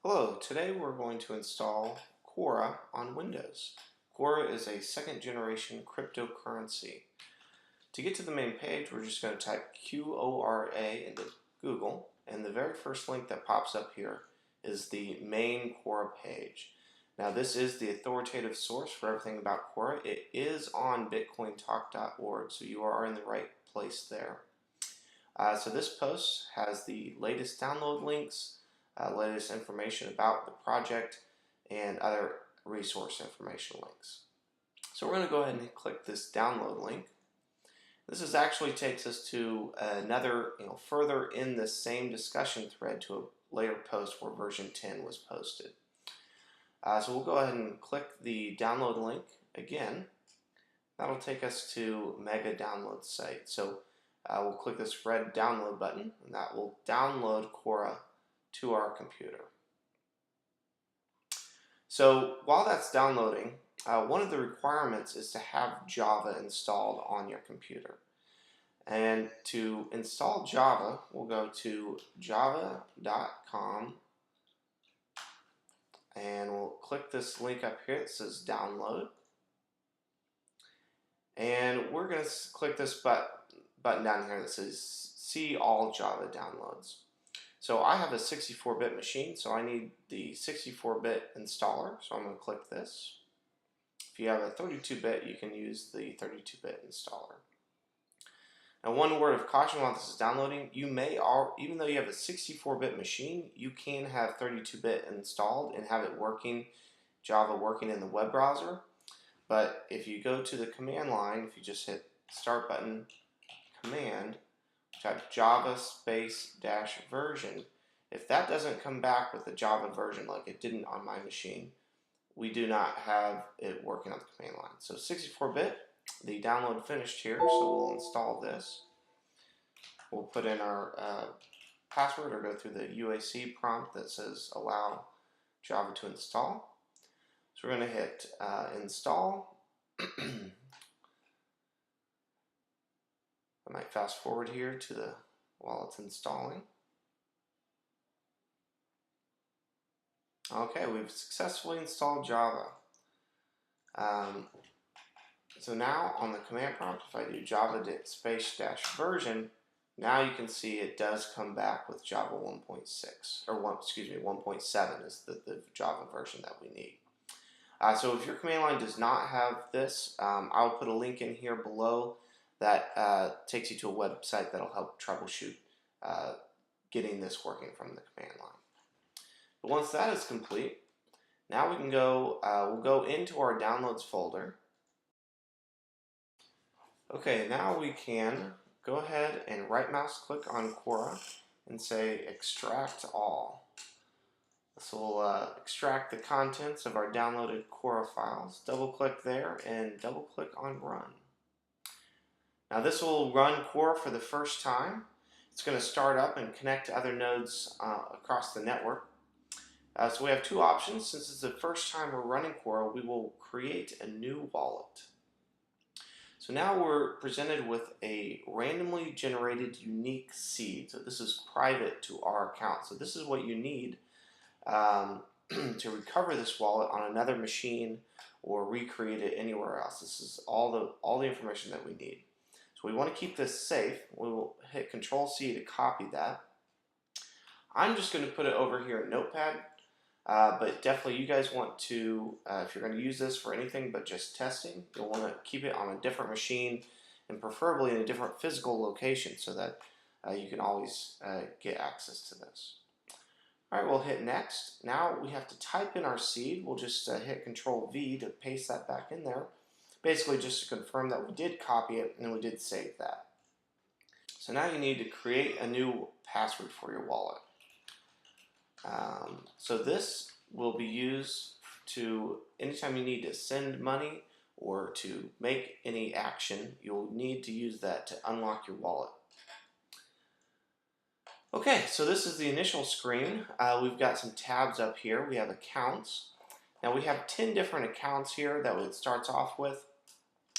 Hello, today we're going to install Qora on Windows. Qora is a second generation cryptocurrency. To get to the main page, we're just going to type Qora into Google, and the very first link that pops up here is the main Qora page. Now this is the authoritative source for everything about Qora. It is on bitcointalk.org, so you are in the right place there. So this post has the latest download links, latest information about the project, and other resource information links. So we're going to go ahead and click this download link. This actually takes us to another, further in the same discussion thread to a later post where version 10 was posted. So we'll go ahead and click the download link again. That'll take us to Mega Download site. So we'll click this red download button, and that will download Qora to our computer. So while that's downloading, one of the requirements is to have Java installed on your computer. And to install Java, we'll go to java.com and we'll click this link up here that says download. And we're going to click this button down here that says see all Java downloads. So I have a 64-bit machine, so I need the 64-bit installer, so I'm going to click this. If you have a 32-bit, you can use the 32-bit installer. Now, one word of caution while this is downloading, you may, even though you have a 64-bit machine, you can have 32-bit installed and have it working, Java working in the web browser. But if you go to the command line, if you just hit start button, command, type Java -version. If that doesn't come back with the Java version like it didn't on my machine, we do not have it working on the command line. So 64-bit, the download finished here, so we'll install this. We'll put in our password or go through the UAC prompt that says allow Java to install. So we're going to hit install. I might fast forward here to while it's installing. Okay, we've successfully installed Java. So now on the command prompt, if I do Java -version, now you can see it does come back with Java 1.6 or 1.7 is the Java version that we need. So if your command line does not have this, I'll put a link in here below that takes you to a website that'll help troubleshoot getting this working from the command line. But once that is complete, now we can go, we'll go into our downloads folder. Okay, now we can go ahead and right mouse click on Qora and say extract all. This will extract the contents of our downloaded Qora files. Double click there and double click on run. Now this will run Qora for the first time. It's going to start up and connect to other nodes across the network. So we have two options. Since it's the first time we're running Qora, we will create a new wallet. So now we're presented with a randomly generated unique seed. So this is private to our account. So this is what you need to recover this wallet on another machine or recreate it anywhere else. This is all the information that we need. So we want to keep this safe. We will hit Control-C to copy that. I'm just going to put it over here in Notepad, but definitely you guys want to, if you're going to use this for anything but just testing, you'll want to keep it on a different machine and preferably in a different physical location so that you can always get access to this. All right, we'll hit Next. Now we have to type in our seed. We'll just hit Control-V to paste that back in there. Basically just to confirm that we did copy it and we did save that. So now you need to create a new password for your wallet. So this will be used to, anytime you need to send money or to make any action, you'll need to use that to unlock your wallet. Okay, so this is the initial screen. We've got some tabs up here. We have accounts. Now we have 10 different accounts here that it starts off with.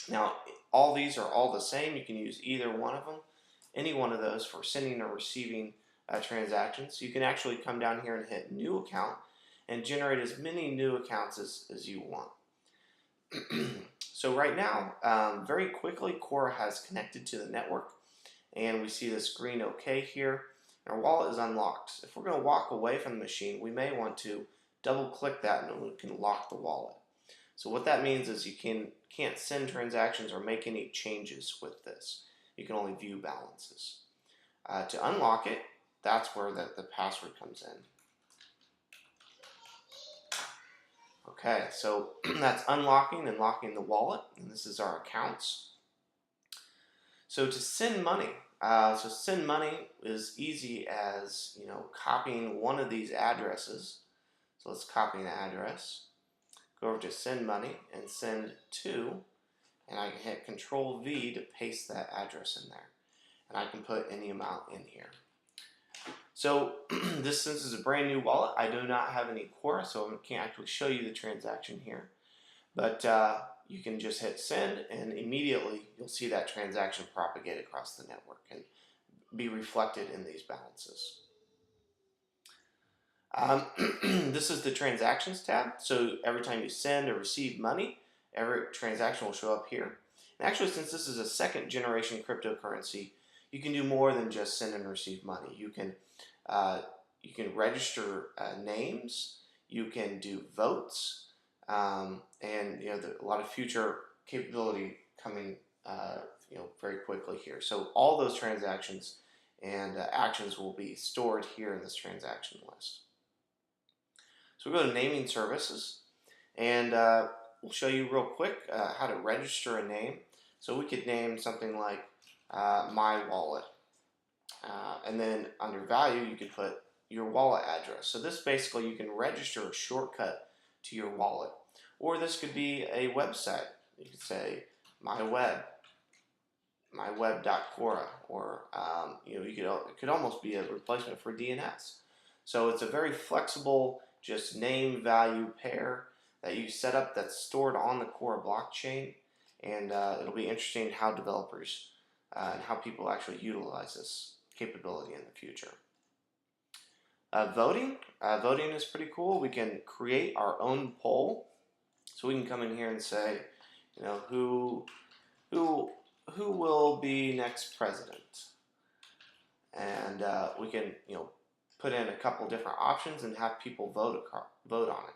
Now all these are all the same. You can use either one of them, any one of those for sending or receiving transactions. You can actually come down here and hit new account and generate as many new accounts as you want. So right now, very quickly, Qora has connected to the network, and we see this green OK here. Our wallet is unlocked. If we're going to walk away from the machine, we may want to double-click that, and we can lock the wallet. So what that means is you can't send transactions or make any changes with this. You can only view balances. To unlock it, that's where the password comes in. Okay, so that's unlocking and locking the wallet, and this is our accounts. So to send money, send money is easy as, copying one of these addresses. So let's copy an address. Go over to send money and send to, and I can hit Control V to paste that address in there. And I can put any amount in here. So since this is a brand new wallet, I do not have any Qora, so I can't actually show you the transaction here. But you can just hit send, and immediately you'll see that transaction propagate across the network and be reflected in these balances. This is the transactions tab. So every time you send or receive money, every transaction will show up here. And actually, since this is a second generation cryptocurrency, you can do more than just send and receive money. You can register names. You can do votes, and a lot of future capability coming, very quickly here. So all those transactions and actions will be stored here in this transaction list. So we'll go to naming services, and we'll show you real quick how to register a name. So we could name something like my wallet, and then under value you could put your wallet address. So this basically, you can register a shortcut to your wallet, or this could be a website. You could say myweb.qora, or it could almost be a replacement for DNS. So it's a very flexible, just name value pair that you set up that's stored on the Qora blockchain, and it'll be interesting how developers and how people actually utilize this capability in the future. Voting is pretty cool. We can create our own poll, so we can come in here and say, who will be next president, and we can put in a couple different options and have people vote on it.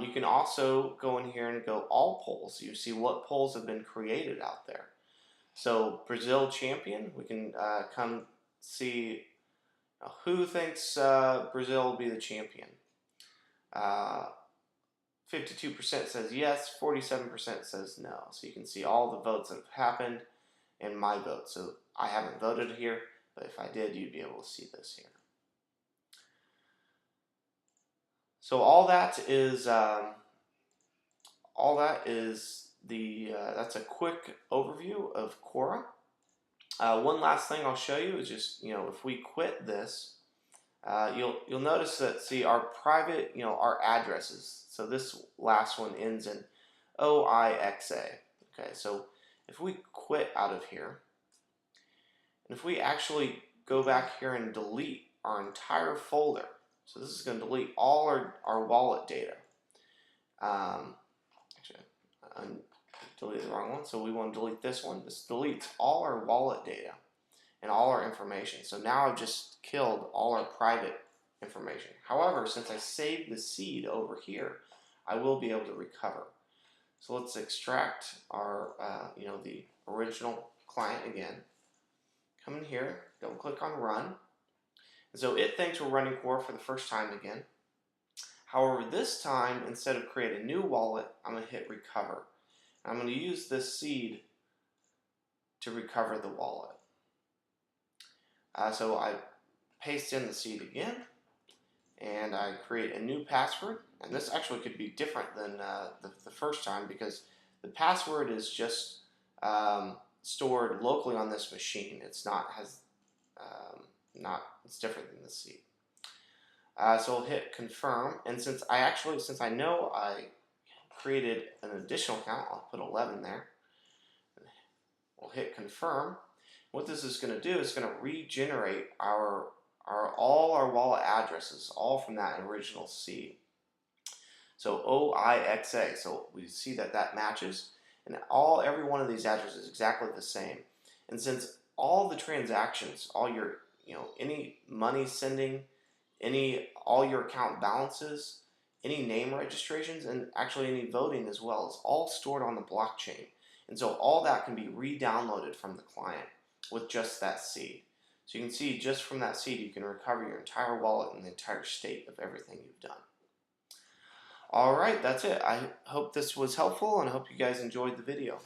You can also go in here and go all polls. You see what polls have been created out there. So Brazil champion, we can come see who thinks Brazil will be the champion. 52% says yes, 47% says no. So you can see all the votes that have happened and my vote. So I haven't voted here, but if I did, you'd be able to see this here. So all that is that's a quick overview of Qora. One last thing I'll show you is just, if we quit this, you'll notice that, see, our private, our addresses. So this last one ends in OIXA. Okay, so if we quit out of here, and if we actually go back here and delete our entire folder, so this is going to delete all our wallet data. Actually, I deleted the wrong one, so we want to delete this one. This deletes all our wallet data and all our information. So now I've just killed all our private information. However, since I saved the seed over here, I will be able to recover. So let's extract our, the original client again. Come in here, double click on run. And so it thinks we're running Qora for the first time again. However, this time, instead of create a new wallet, I'm going to hit recover. And I'm going to use this seed to recover the wallet. So I paste in the seed again, and I create a new password. And this actually could be different than the first time, because the password is just stored locally on this machine. It's it's different than the seed. So I'll hit confirm, and since I know I created an additional account, I'll put 11 there. We'll hit confirm. What this is going to do is going to regenerate our all our wallet addresses, all from that original seed. So OIXA, so we see that that matches, and every one of these addresses is exactly the same. And since all the transactions, all your, any money sending, all your account balances, any name registrations, and actually any voting as well, is all stored on the blockchain. And so all that can be re-downloaded from the client with just that seed. So you can see just from that seed, you can recover your entire wallet and the entire state of everything you've done. All right, that's it. I hope this was helpful and I hope you guys enjoyed the video.